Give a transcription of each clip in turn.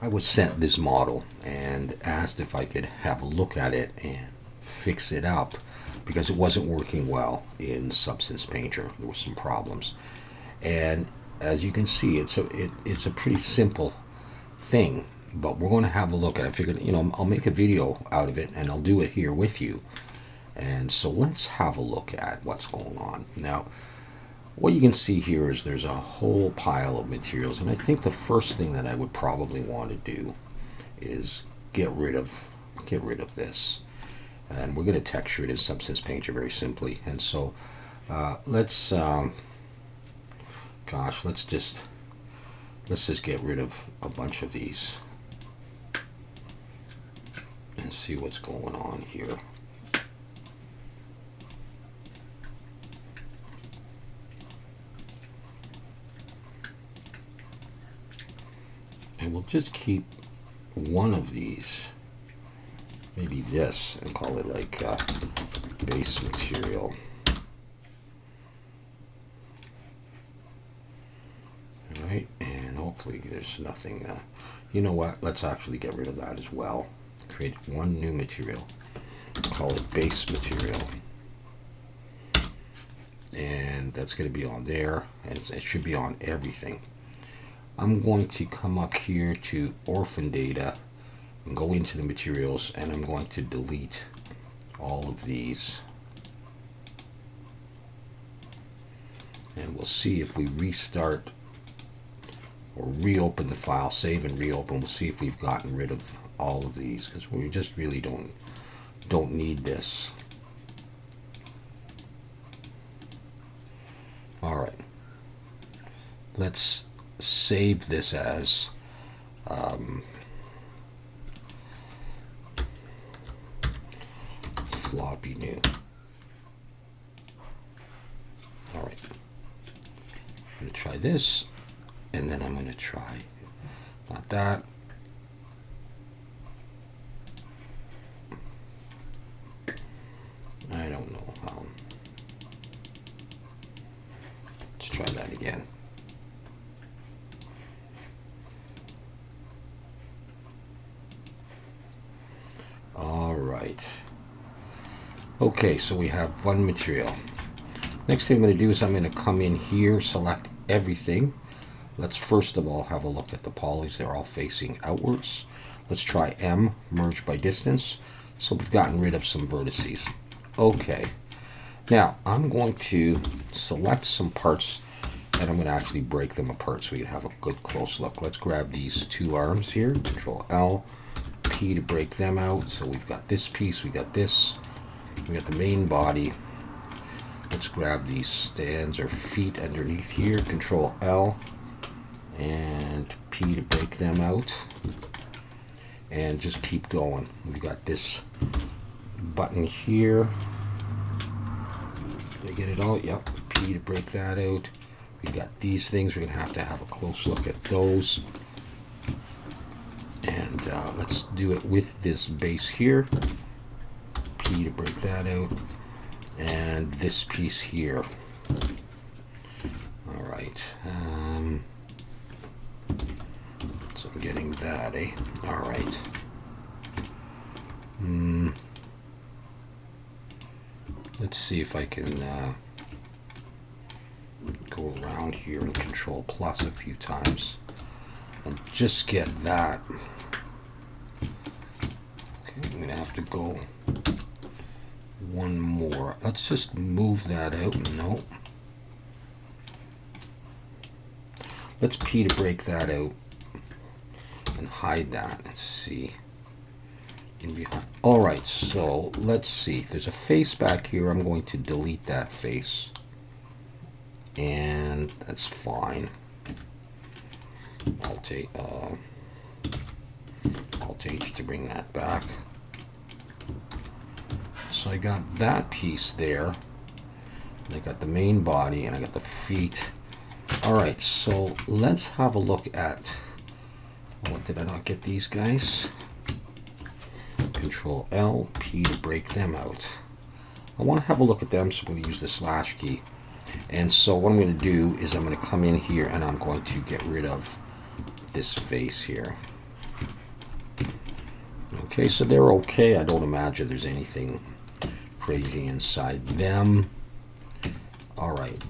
I was sent this model and asked if I could have a look at it and fix it up because it wasn't working well in Substance Painter. There were some problems. And as you can see, it's a pretty simple thing, but we're going to have a look at it. I figured, I'll make a video out of it and I'll do it here with you. And so let's have a look at what's going on. Now, what you can see here is there's a whole pile of materials, and I think the first thing that I would probably want to do is get rid of this. And we're going to texture it in Substance Painter very simply. And so let's just get rid of a bunch of these and see what's going on here. And we'll just keep one of these, maybe this, and call it like base material. All right, and hopefully there's nothing, you know what, let's actually get rid of that as well. Create one new material, call it base material. And that's going to be on there, and it should be on everything. I'm going to come up here to orphan data and go into the materials, and I'm going to delete all of these. And we'll see if we restart or reopen the file, save and reopen. We'll see if we've gotten rid of all of these, because we just really don't need this. All right, let's save this as floppy new. All right, I'm going to try this, and then I'm going to try not that. I don't know how. Let's try that again. All right. Okay, so we have one material. Next thing I'm going to do is I'm going to come in here, select everything. Let's first of all have a look at the polys. They're all facing outwards. Let's try M, merge by distance. So we've gotten rid of some vertices. Okay. Now I'm going to select some parts and I'm going to actually break them apart so we can have a good close look. Let's grab these two arms here, Control L, P to break them out. So we've got this piece, we got this, we got the main body. Let's grab these stands or feet underneath here, Control L and P to break them out, and just keep going. We've got this button here. Did I get it all? Yep. P to break that out. We got these things. We're gonna have a close look at those. And let's do it with this base here. P to break that out. And this piece here. All right. So I'm getting that, eh? All right. Let's see if I can go around here and Control plus a few times and just get that. Okay, I'm gonna have to go one more. Let's just move that out. No. Let's P to break that out and hide that. Let's see. In behind. All right, so let's see. There's a face back here. I'm going to delete that face, and that's fine. Alt H to bring that back. So I got that piece there. I got the main body and I got the feet. All right, so let's have a look at. What did I not get these guys? Control L, P to break them out. I want to have a look at them, so I'm going to use the slash key. And so what I'm going to do is I'm going to come in here and I'm going to get rid of this face here. Okay, so they're okay. I don't imagine there's anything crazy inside them. All right.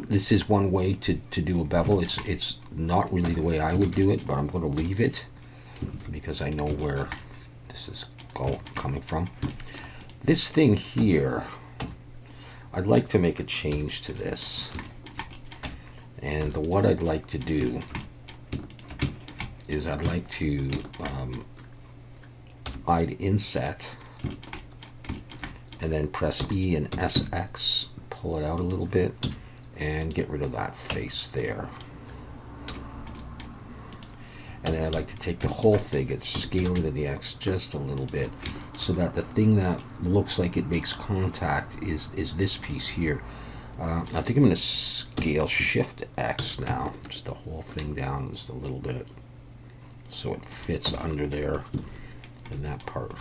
This is one way to do a bevel. It's not really the way I would do it, but I'm going to leave it because I know where this is coming from. This thing here, I'd like to make a change to this. And what I'd like to do is I'd like to I'd inset and then press E and SX, pull it out a little bit and get rid of that face there. And then I'd like to take the whole thing and scale it to the X just a little bit so that the thing that looks like it makes contact is this piece here. I think I'm going to scale Shift X now, just the whole thing down just a little bit so it fits under there in that part.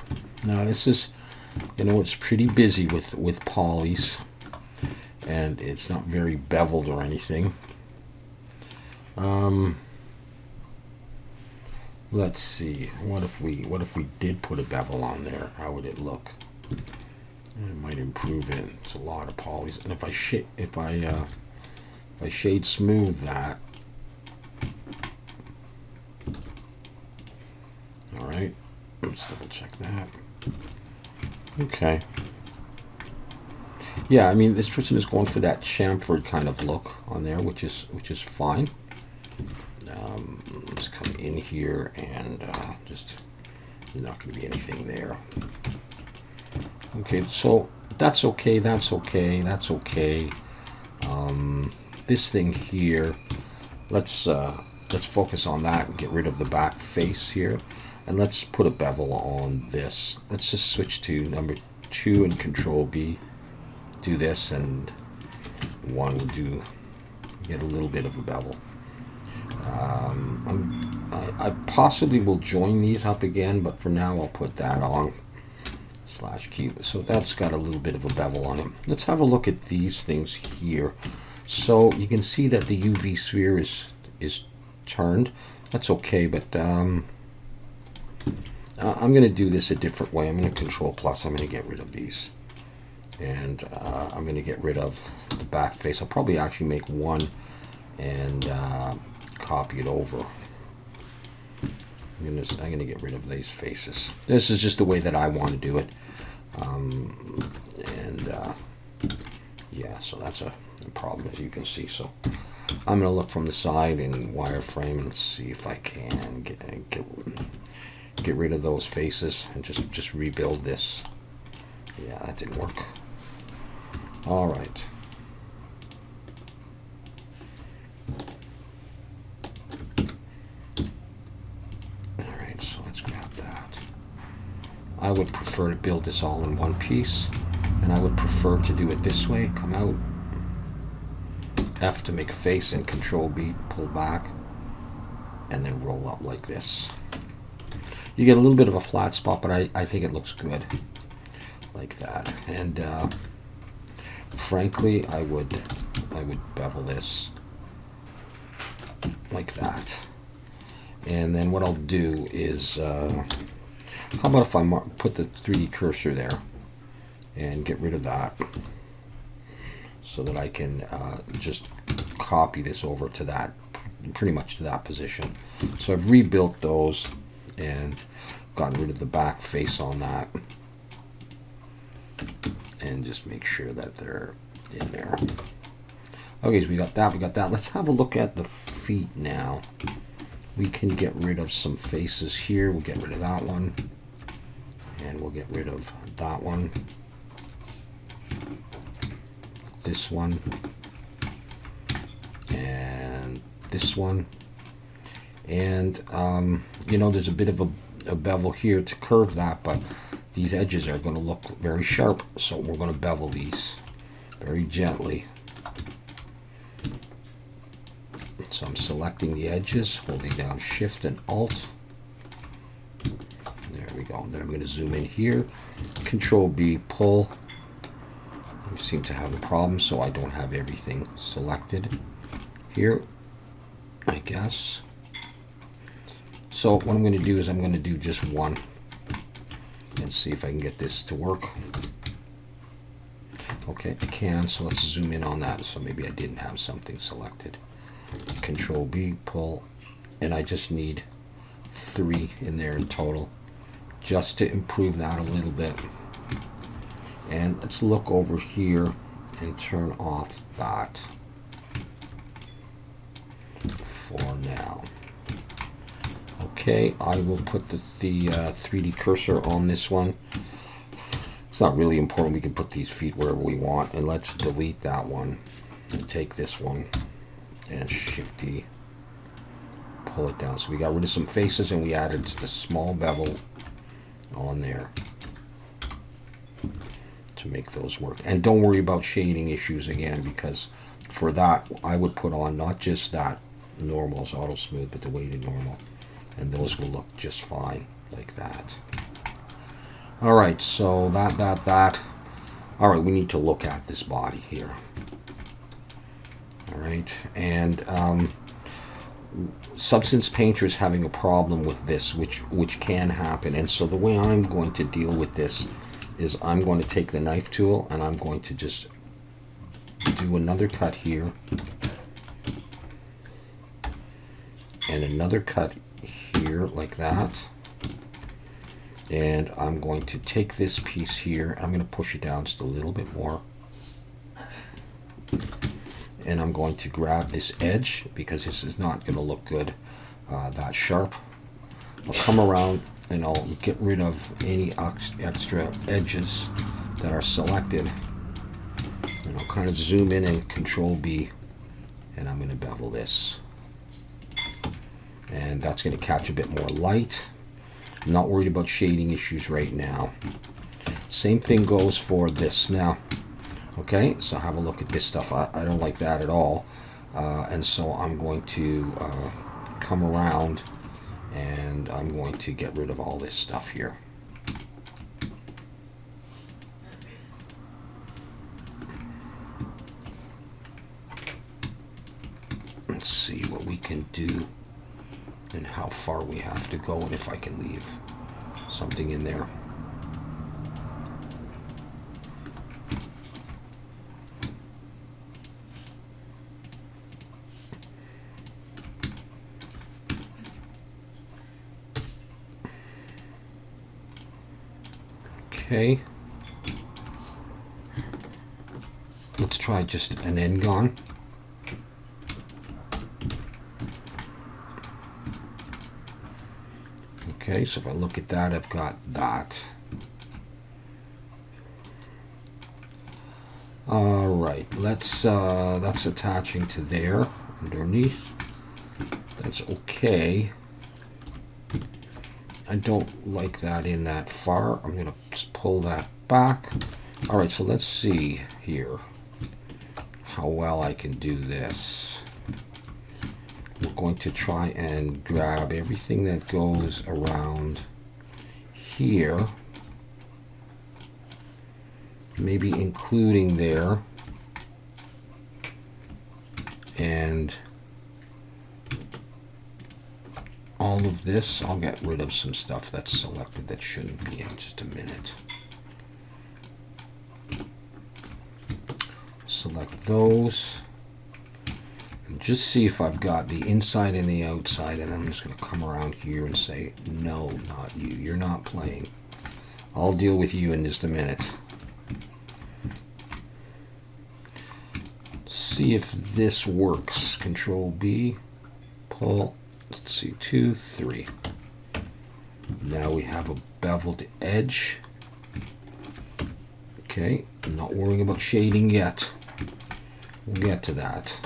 Now this is, you know, it's pretty busy with polys and it's not very beveled or anything. Let's see. What if we did put a bevel on there? How would it look? It might improve it. It's a lot of polys. And if I shade smooth that. All right. Let's double check that. Okay. Yeah, I mean this person is going for that chamfered kind of look on there, which is fine. Let's come in here and just, there's not going to be anything there. Okay, so that's okay, that's okay, that's okay. This thing here, let's focus on that and get rid of the back face here, and let's put a bevel on this. Let's just switch to number 2 and Control B. Do this, and 1 will get a little bit of a bevel. I possibly will join these up again, but for now I'll put that on /Q. So that's got a little bit of a bevel on it. Let's have a look at these things here. So you can see that the UV sphere is turned. That's okay, but I'm going to do this a different way. I'm going to Control+. I'm going to get rid of these. And I'm going to get rid of the back face. I'll probably actually make one and copy it over. I'm going to get rid of these faces. This is just the way that I want to do it. Yeah, so that's a problem, as you can see. So I'm going to look from the side in wireframe and see if I can get rid of those faces and just rebuild this. Yeah, that didn't work. All right. I would prefer to build this all in one piece, and I would prefer to do it this way. Come out, F to make a face, and Control B, pull back, and then roll up like this. You get a little bit of a flat spot, but I think it looks good like that. And frankly, I would bevel this like that. And then what I'll do is how about if I put the 3D cursor there and get rid of that so that I can just copy this over to that, pretty much to that position. So I've rebuilt those and gotten rid of the back face on that, and just make sure that they're in there. Okay, so we got that. Let's have a look at the feet now. We can get rid of some faces here. We'll get rid of that one. And we'll get rid of that one. This one. And this one. And, you know, there's a bit of a bevel here to curve that, but these edges are going to look very sharp. So we're going to bevel these very gently. So I'm selecting the edges, holding down Shift and Alt. There we go. Then I'm going to zoom in here. Control B, pull. We seem to have a problem, so I don't have everything selected here, I guess. So what I'm going to do is I'm going to do just one. and see if I can get this to work. Okay, I can, so let's zoom in on that. So maybe I didn't have something selected. Control B, pull, and I just need 3 in there in total, just to improve that a little bit. And let's look over here and turn off that for now. Okay, I will put the 3D cursor on this one. It's not really important. We can put these feet wherever we want. And let's delete that one and take this one and Shift D, pull it down. So we got rid of some faces and we added just a small bevel on there to make those work. And don't worry about shading issues again, because for that I would put on not just that normal's auto smooth, but the weighted normal, and those will look just fine like that. All right, so that. All right, we need to look at this body here. All right, and Substance Painter is having a problem with this, which can happen. And so the way I'm going to deal with this is I'm going to take the knife tool and I'm going to just do another cut here and another cut here like that. And I'm going to take this piece here, I'm going to push it down just a little bit more, and I'm going to grab this edge because this is not going to look good that sharp. I'll come around and I'll get rid of any extra edges that are selected, and I'll kind of zoom in and Control B, and I'm going to bevel this, and that's going to catch a bit more light. I'm not worried about shading issues right now. Same thing goes for this now. Okay, so have a look at this stuff. I don't like that at all, and so I'm going to come around and I'm going to get rid of all this stuff here. Let's see what we can do and how far we have to go, and if I can leave something in there. Okay, let's try just an end gone. Okay, so if I look at that, I've got that. All right, that's attaching to there underneath. That's okay. I don't like that in that far. I'm gonna just pull that back. All right, so let's see here how well I can do this. We're going to try and grab everything that goes around here, maybe including there, and all of this. I'll get rid of some stuff that's selected that shouldn't be in just a minute. Select those. And just see if I've got the inside and the outside, and I'm just going to come around here and say, no, not you. You're not playing. I'll deal with you in just a minute. See if this works. Control B, pull. Let's see, 2, 3. Now we have a beveled edge. Okay, I'm not worrying about shading yet. We'll get to that.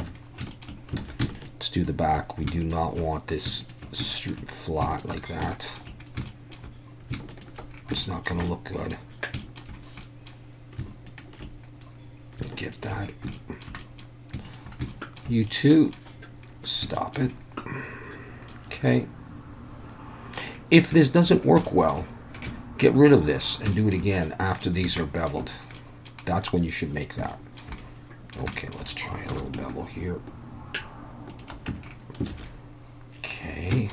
Let's do the back. We do not want this flat like that. It's not going to look good. Get that. You two, stop it. Okay. If this doesn't work well, get rid of this and do it again after these are beveled. That's when you should make that. Okay, let's try a little bevel here. Okay.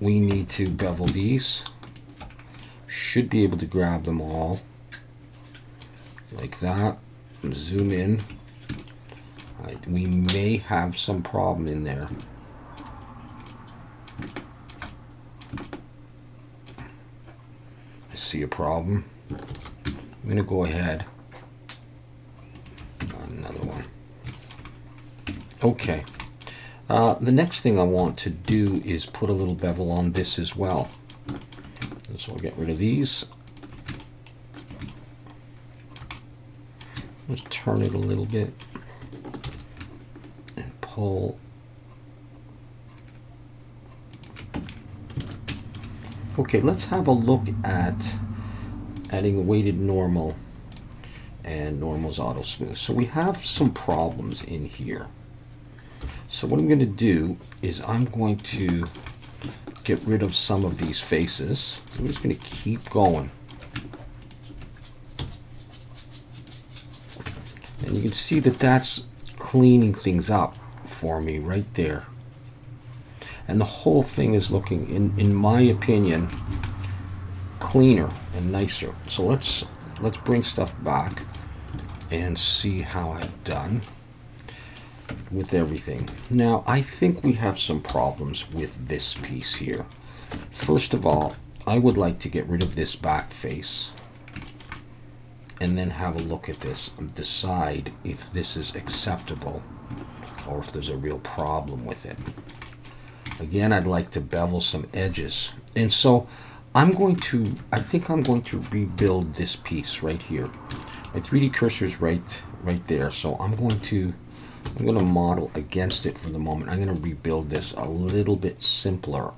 we need to bevel these. Should be able to grab them all like that. Zoom in. We may have some problem in there. I see a problem. I'm going to go ahead. Another one. Okay. The next thing I want to do is put a little bevel on this as well. So we'll get rid of these. Let's turn it a little bit and pull. Okay, let's have a look at adding a weighted normal and normal's auto smooth. So we have some problems in here. So what I'm going to do is I'm going to get rid of some of these faces. I'm just going to keep going. And you can see that that's cleaning things up for me right there. And the whole thing is looking, in my opinion, cleaner and nicer. So let's bring stuff back and see how I've done with everything. Now, I think we have some problems with this piece here. First of all, I would like to get rid of this back face and then have a look at this and decide if this is acceptable or if there's a real problem with it. Again, I'd like to bevel some edges. And so I think I'm going to rebuild this piece right here. My 3D cursor is right there. So I'm going to model against it for the moment. I'm going to rebuild this a little bit simpler.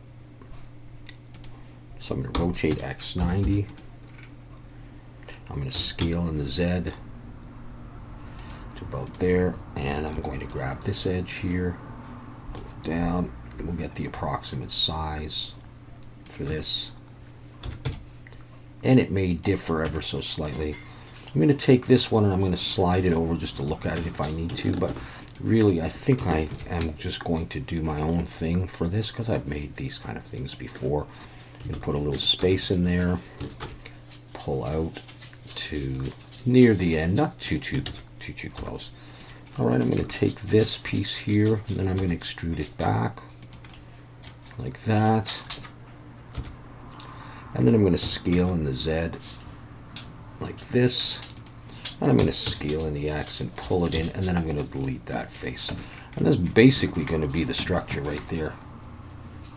So I'm going to rotate X 90. I'm going to scale in the Z to about there. And I'm going to grab this edge here, pull it down. We'll get the approximate size for this. And it may differ ever so slightly. I'm going to take this one and I'm going to slide it over just to look at it if I need to. But really, I think I am just going to do my own thing for this because I've made these kind of things before. I'm going to put a little space in there. Pull out to near the end, not too close. All right, I'm going to take this piece here and then I'm going to extrude it back like that. And then I'm going to scale in the Z like this. And I'm going to scale in the X and pull it in, and then I'm going to delete that face. And that's basically going to be the structure right there.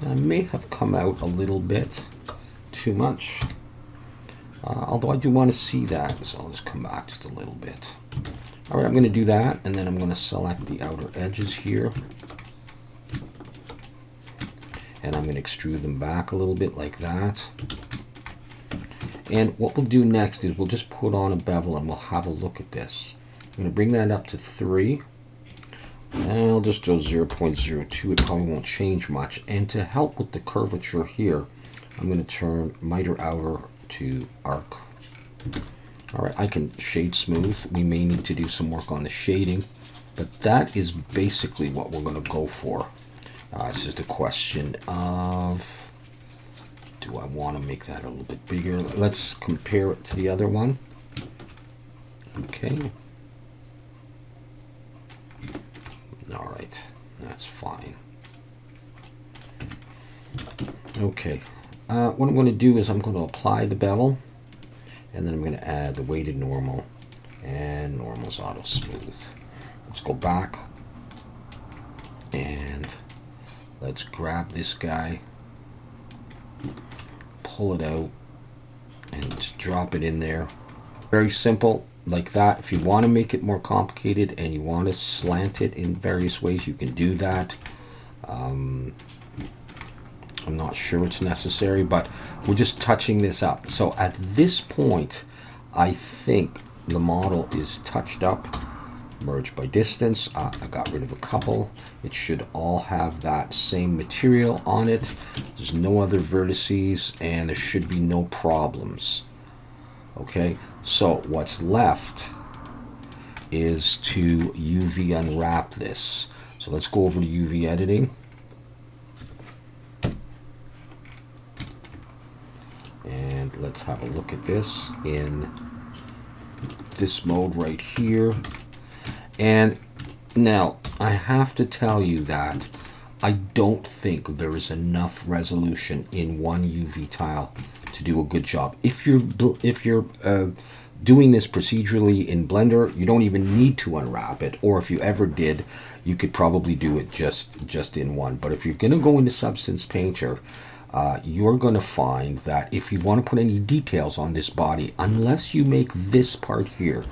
Now, I may have come out a little bit too much, although I do want to see that, so I'll just come back just a little bit. All right, I'm going to do that, and then I'm going to select the outer edges here. And I'm going to extrude them back a little bit like that. And what we'll do next is we'll just put on a bevel and we'll have a look at this. I'm going to bring that up to 3. And I'll just go 0.02. It probably won't change much. And to help with the curvature here, I'm going to turn miter outer to arc. All right, I can shade smooth. We may need to do some work on the shading, but that is basically what we're going to go for. It's just a question of, do I want to make that a little bit bigger? Let's compare it to the other one. Okay. All right, that's fine. Okay, what I'm going to do is I'm going to apply the bevel, and then I'm going to add the weighted normal and normal's auto smooth. Let's go back and let's grab this guy, pull it out, and just drop it in there. Very simple, like that. If you want to make it more complicated and you want to slant it in various ways, you can do that. I'm not sure it's necessary, but we're just touching this up. So at this point, I think the model is touched up. Merge by distance. I got rid of a couple. It should all have that same material on it. There's no other vertices, and there should be no problems. Okay, so what's left is to UV unwrap this. So let's go over to UV editing. And let's have a look at this in this mode right here. And now I have to tell you that I don't think there is enough resolution in one UV tile to do a good job. If you're doing this procedurally in Blender, you don't even need to unwrap it, or if you ever did, you could probably do it just in one. But if you're going to go into Substance Painter, you're going to find that if you want to put any details on this body, unless you make this part here,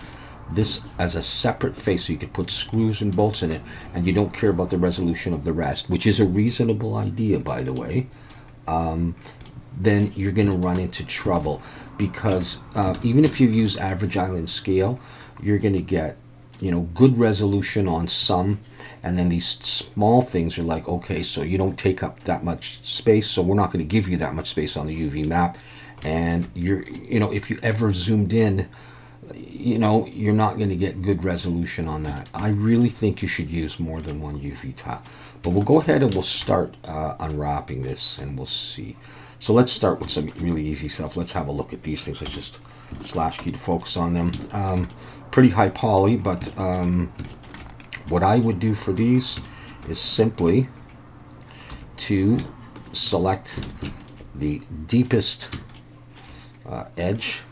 this as a separate face, so you could put screws and bolts in it, and you don't care about the resolution of the rest, which is a reasonable idea, by the way, then you're going to run into trouble, because even if you use average island scale, you're going to get, you know, good resolution on some, and then these small things are like, okay, so you don't take up that much space, so we're not going to give you that much space on the UV map. And you know, if you ever zoomed in, you know, you're not going to get good resolution on that. I really think you should use more than one UV tile. But we'll go ahead and we'll start unwrapping this, and we'll see. So let's start with some really easy stuff. Let's have a look at these things. Let's just slash key to focus on them. Pretty high poly, but what I would do for these is simply to select the deepest edge.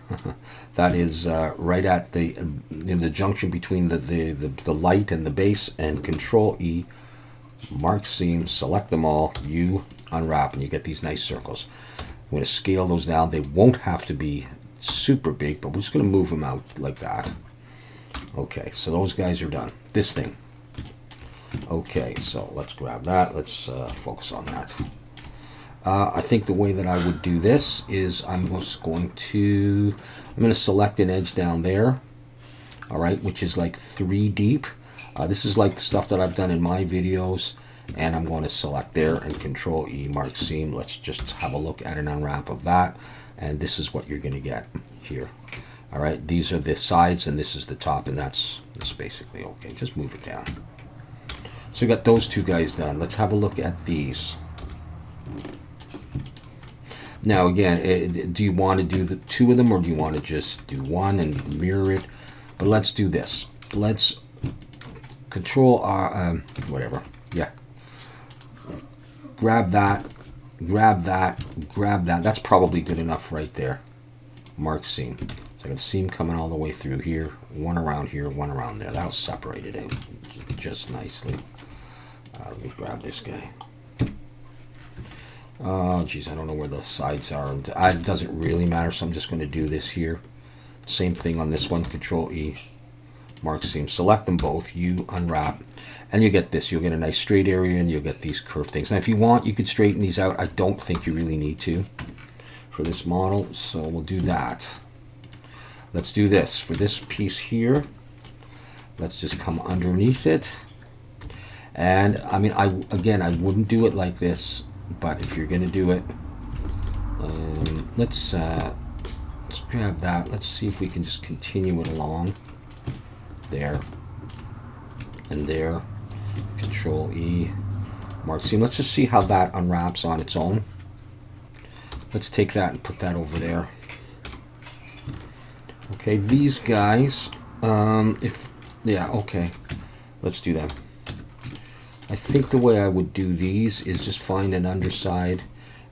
That is right at the in the junction between the light and the base, and Control E, mark seam, select them all, you unwrap, and you get these nice circles. I'm going to scale those down. They won't have to be super big, but we're just going to move them out like that. Okay, so those guys are done. This thing. Okay, so let's grab that. Let's focus on that. I think the way that I would do this is I'm going to select an edge down there, all right, which is like 3 deep. This is like the stuff that I've done in my videos, and I'm going to select there and Control E, mark seam. Let's just have a look at an unwrap of that, and this is what you're going to get here. All right, these are the sides, and this is the top, and that's basically okay. Just move it down. So we got those two guys done. Let's have a look at these. Now again, do you want to do the 2 of them, or do you want to just do one and mirror it? But let's do this. Let's Control R, whatever. Yeah. Grab that, grab that, grab that. That's probably good enough right there. Mark seam. So I got a seam coming all the way through here, one around here, one around there. That'll separate it out just nicely. Let me grab this guy. Oh, geez, I don't know where the sides are. It doesn't really matter, so I'm just going to do this here. Same thing on this one. Control E, mark seam. Select them both. You unwrap, and you get this. You'll get a nice straight area, and you'll get these curved things. Now, if you want, you could straighten these out. I don't think you really need to for this model, so we'll do that. Let's do this. For this piece here, let's just come underneath it. And, I mean, I wouldn't do it like this. But if you're going to do it, let's grab that. Let's see if we can just continue it along. There. And there. Control E. Mark seam. Let's just see how that unwraps on its own. Let's take that and put that over there. Okay, these guys, yeah, okay. Let's do that. I think the way I would do these is just find an underside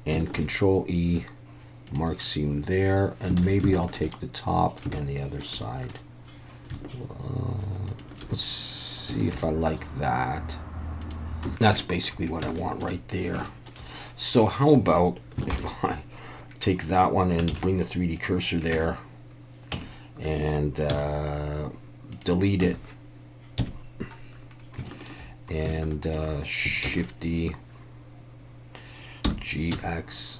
and Control E, mark seam there, and maybe I'll take the top and the other side. Let's see if I like that. That's basically what I want right there. So how about if I take that one and bring the 3D cursor there and delete it, and Shift D, GX.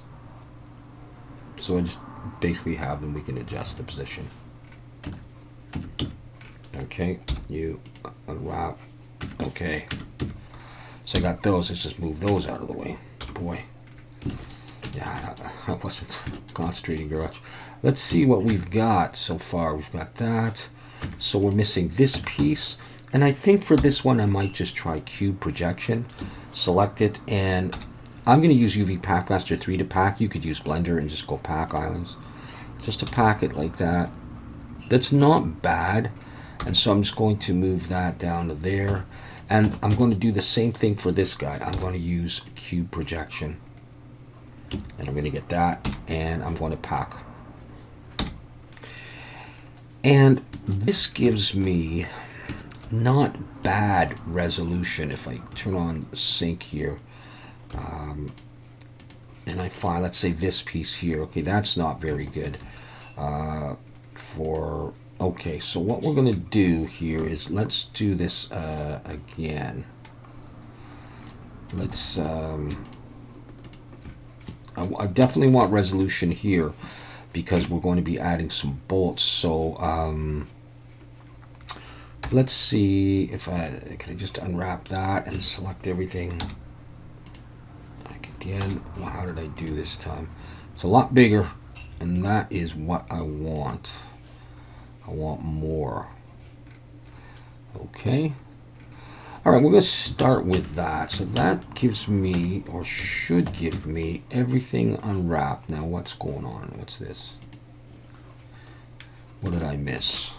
So I just basically have them. We can adjust the position. Okay, you unwrap. Okay, so I got those. Let's just move those out of the way. Boy, yeah, I wasn't concentrating very much. Let's see what we've got so far. We've got that. So we're missing this piece. And I think for this one, I might just try Cube Projection. Select it, and I'm going to use UV Pack Master 3 to pack. You could use Blender and just go pack islands. just to pack it like that. That's not bad. And so I'm just going to move that down to there. And I'm going to do the same thing for this guy. I'm going to use cube projection. And I'm going to get that, and I'm going to pack. And this gives me not bad resolution if I turn on sync here. And I find, let's say this piece here, okay, that's not very good. Okay, so what we're going to do here is, let's do this again. Let's, I definitely want resolution here because we're going to be adding some bolts. So let's see if can I just unwrap that and select everything. Again, how did I do this time? It's a lot bigger, and that is what I want. I want more. Okay. All right, we're going to start with that. So that gives me, or should give me, everything unwrapped. Now, what's going on? What's this? What did I miss?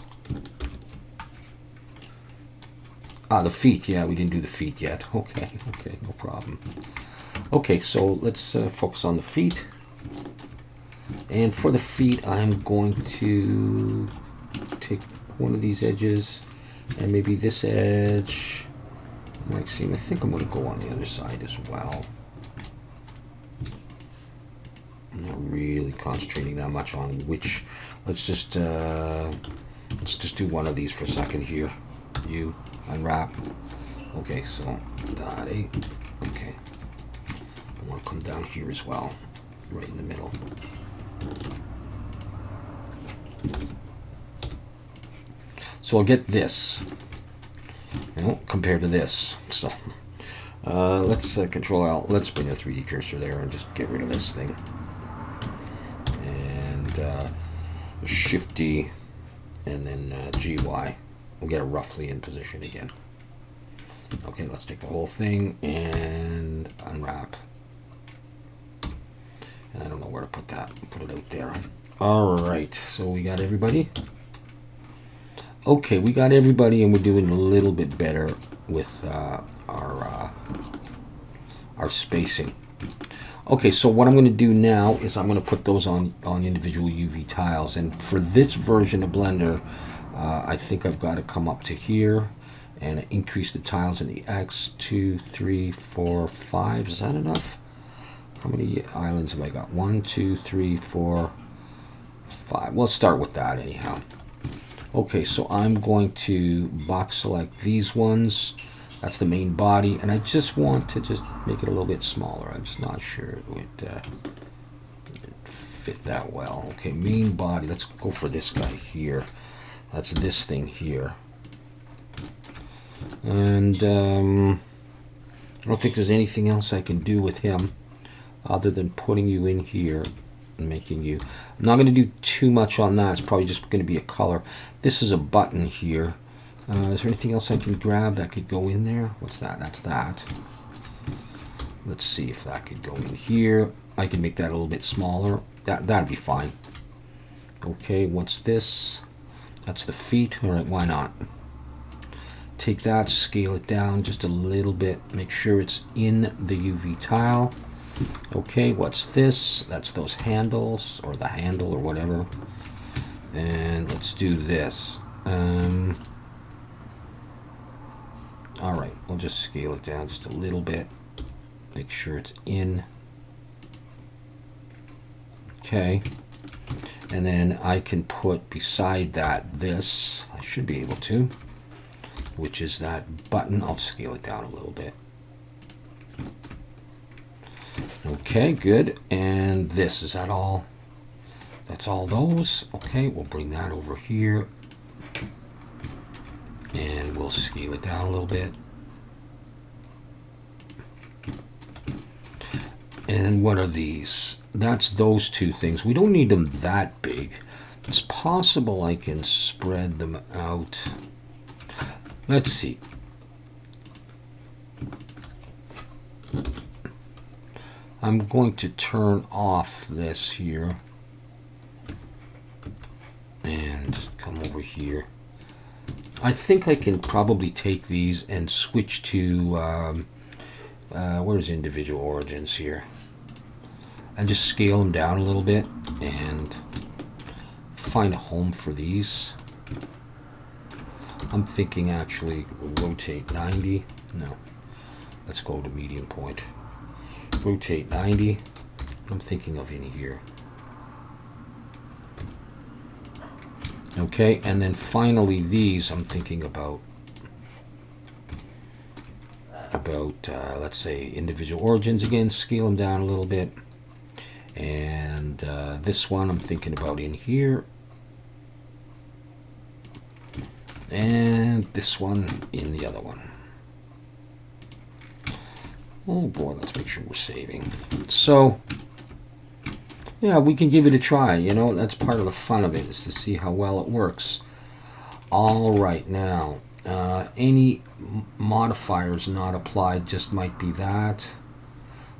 Ah, the feet. Yeah, we didn't do the feet yet. Okay, no problem. Okay, so let's focus on the feet. And for the feet, I'm going to take one of these edges and maybe this edge. Maxime, I think I'm going to go on the other side as well. I'm not really concentrating that much on which. Let's just do one of these for a second here. You unwrap. Okay, so Dottie. Okay, I want to come down here as well, right in the middle. So I'll get this, compared to this. So let's Control Alt. Let's bring the 3D cursor there and just get rid of this thing. And Shift D, and then GY. We'll get it roughly in position again. Okay, let's take the whole thing and unwrap. And I don't know where to put that. Put it out there. All right, so we got everybody. Okay, we got everybody, and we're doing a little bit better with our spacing. Okay, so what I'm going to do now is I'm going to put those on individual UV tiles. And for this version of Blender, I think I've got to come up to here and increase the tiles in the X. 2, 3, 4, 5. Is that enough? How many islands have I got? 1, 2, 3, 4, 5. Well, let's start with that anyhow. Okay, so I'm going to box select these ones. That's the main body, and I just want to just make it a little bit smaller. I'm just not sure it would fit that well. Okay, main body. Let's go for this guy here. That's this thing here. And I don't think there's anything else I can do with him other than putting you in here and making you. I'm not going to do too much on that. It's probably just going to be a color. This is a button here. Is there anything else I can grab that could go in there? What's that? That's that. Let's see if that could go in here. I can make that a little bit smaller. That'd be fine. Okay, what's this? That's the feet. All right, why not? Take that, scale it down just a little bit. Make sure it's in the UV tile. Okay, what's this? That's those handles, or the handle, or whatever. And let's do this. All right, we'll just scale it down just a little bit. Make sure it's in. Okay. And then I can put beside that this. I should be able to. Which is that button. I'll scale it down a little bit. Okay, good. And this, is that all? That's all those. Okay, we'll bring that over here. And we'll scale it down a little bit. And what are these? That's those two things. We don't need them that big. It's possible I can spread them out. Let's see. I'm going to turn off this here. here. I think I can probably take these and switch to, where's individual origins here? And just scale them down a little bit and find a home for these. I'm thinking actually rotate 90. No, let's go to medium point. Rotate 90. I'm thinking of in here. Okay, and then finally these I'm thinking about let's say individual origins again, scale them down a little bit. And this one I'm thinking about in here. And this one in the other one. Oh boy, let's make sure we're saving. So, yeah, we can give it a try. You know, that's part of the fun of it, is to see how well it works. All right, now, any modifiers not applied just might be that.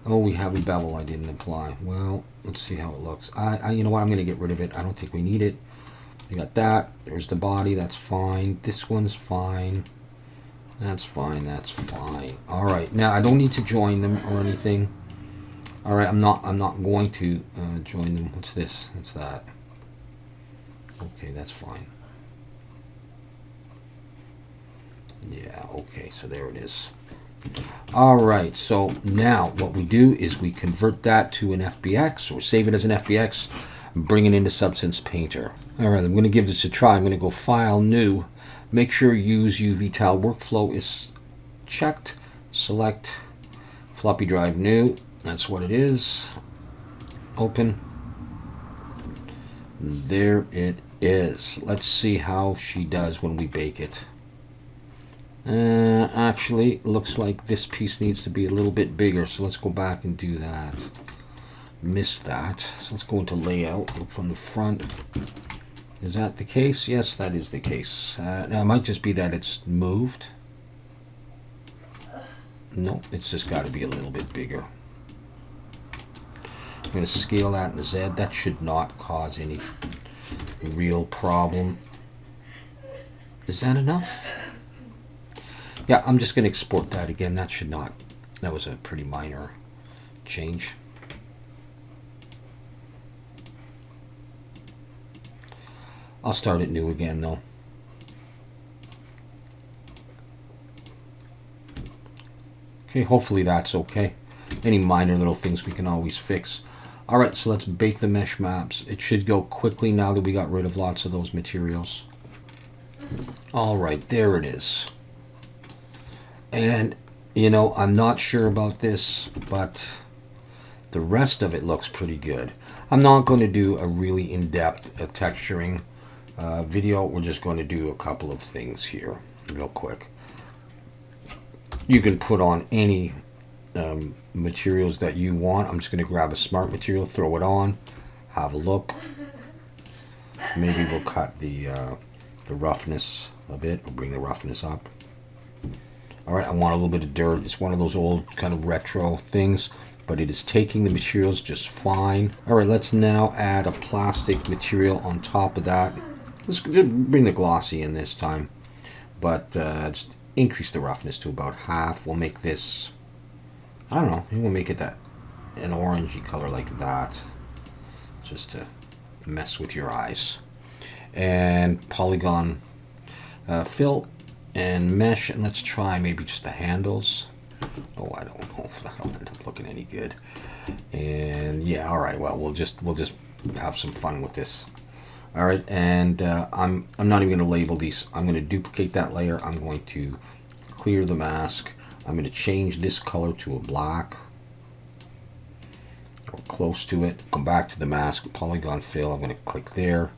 Oh, we have a bevel I didn't apply. Well, let's see how it looks. You know what, I'm going to get rid of it. I don't think we need it. You got that. There's the body. That's fine. This one's fine. That's fine. That's fine. All right. Now I don't need to join them or anything. All right. I'm not going to join them. What's this? What's that? Okay, that's fine. Yeah. Okay. So there it is. All right. So now what we do is we convert that to an FBX, or save it as an FBX. Bring it into Substance Painter. All right, I'm going to give this a try. I'm going to go File, New. Make sure Use UV Tile Workflow is checked. Select Floppy Drive New. That's what it is. Open. There it is. Let's see how she does when we bake it. Actually, looks like this piece needs to be a little bit bigger, so let's go back and do that. Missed that. So let's go into layout, look from the front. Is that the case? Yes, that is the case. Now it might just be that it's moved. No, it's just got to be a little bit bigger. I'm going to scale that in the Z. That should not cause any real problem. Is that enough? Yeah, I'm just going to export that again. That should not. That was a pretty minor change. I'll start it new again though. Okay, hopefully that's okay. Any minor little things we can always fix. All right, so let's bake the mesh maps. It should go quickly now that we got rid of lots of those materials. All right, there it is. And, you know, I'm not sure about this, but the rest of it looks pretty good. I'm not going to do a really in-depth texturing video. We're just going to do a couple of things here real quick. You can put on any materials that you want. I'm just going to grab a smart material, throw it on, have a look. Maybe we'll cut the roughness a bit, or bring the roughness up. All right, I want a little bit of dirt. It's one of those old kind of retro things, but it is taking the materials just fine. All right, let's now add a plastic material on top of that. Let's bring the glossy in this time, but just increase the roughness to about half. We'll make this, I don't know, maybe we'll make it that an orangey color like that, just to mess with your eyes. And polygon fill and mesh, and let's try maybe just the handles. Oh, I don't know if that'll end up looking any good. And yeah, all right, well, we'll just have some fun with this. All right, and I'm not even going to label these. I'm going to duplicate that layer. I'm going to clear the mask. I'm going to change this color to a black, or close to it. Come back to the mask, polygon fill. I'm going to click there,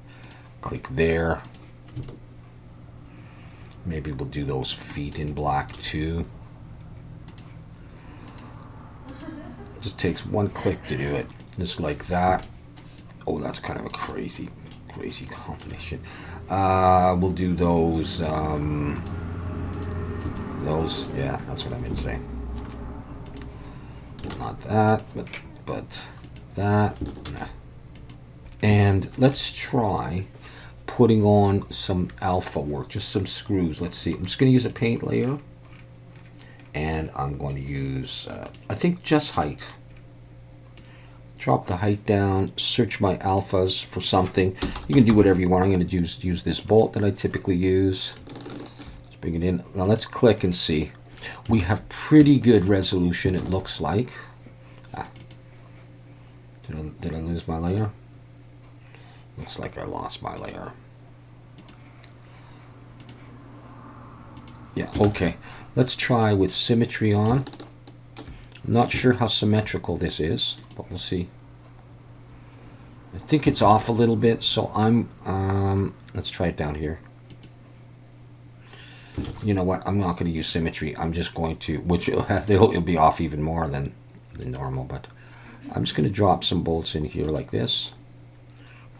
click there. Maybe we'll do those feet in black too. It just takes one click to do it, just like that. Oh, that's kind of a crazy combination. We'll do those. Those, yeah, that's what I meant to say. Not that, but that. Nah. And let's try putting on some alpha work, just some screws. Let's see. I'm just going to use a paint layer. And I'm going to use, I think, just height. Drop the height down, search my alphas for something. You can do whatever you want. I'm going to use this bolt that I typically use. Let's bring it in. Now let's click and see. We have pretty good resolution, it looks like. Did I lose my layer? Looks like I lost my layer. Yeah, okay. Let's try with symmetry on. I'm not sure how symmetrical this is, but we'll see. I think it's off a little bit, so let's try it down here. You know what? I'm not going to use symmetry. I'm just going to, which it'll be off even more than normal, but I'm just going to drop some bolts in here like this.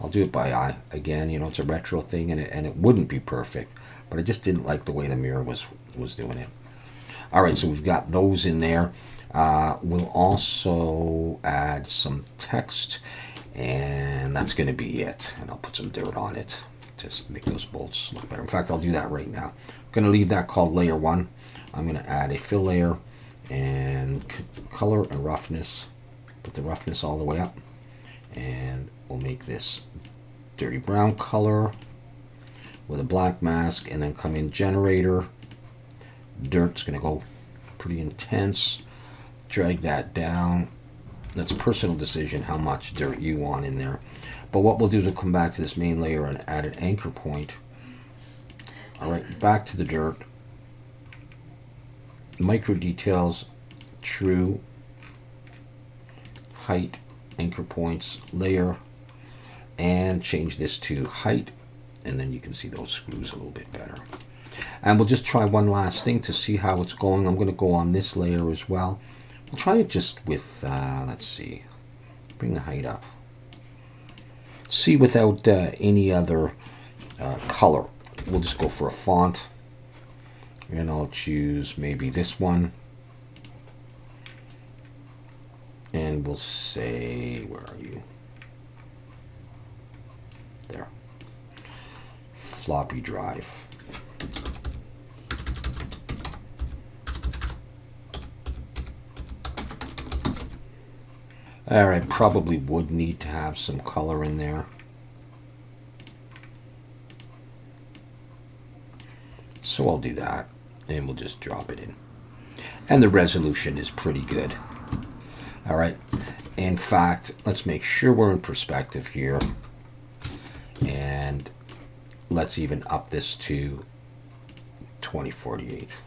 I'll do it by eye. Again, you know, it's a retro thing, and it wouldn't be perfect, but I just didn't like the way the mirror was doing it. All right, so we've got those in there. We'll also add some text, and that's going to be it. And I'll put some dirt on it just to make those bolts look better. In fact, I'll do that right now. I'm going to leave that called layer 1. I'm going to add a fill layer and color and roughness. Put the roughness all the way up, and we'll make this dirty brown color with a black mask, and then come in generator. Dirt's going to go pretty intense. Drag that down. That's a personal decision how much dirt you want in there. But what we'll do is we'll come back to this main layer and add an anchor point. All right, back to the dirt. Micro details, true. Height, anchor points, layer, and change this to height. And then you can see those screws a little bit better. And we'll just try one last thing to see how it's going. I'm going to go on this layer as well. We'll try it just with, let's see, bring the height up. See without any other color. We'll just go for a font. And I'll choose maybe this one. And we'll say, where are you? There. Floppy drive. Alright, probably would need to have some color in there. So I'll do that, and we'll just drop it in. And the resolution is pretty good. Alright, in fact, let's make sure we're in perspective here. And let's even up this to 2048.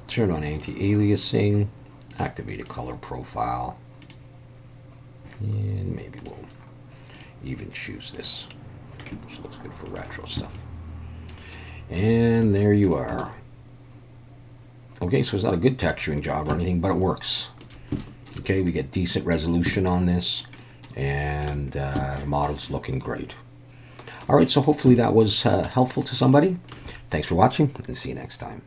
Turn on anti-aliasing, activate a color profile, and maybe we'll even choose this, which looks good for retro stuff. And there you are. Okay, so it's not a good texturing job or anything, but it works. Okay, we get decent resolution on this, and the model's looking great. All right, so hopefully that was helpful to somebody. Thanks for watching, and see you next time.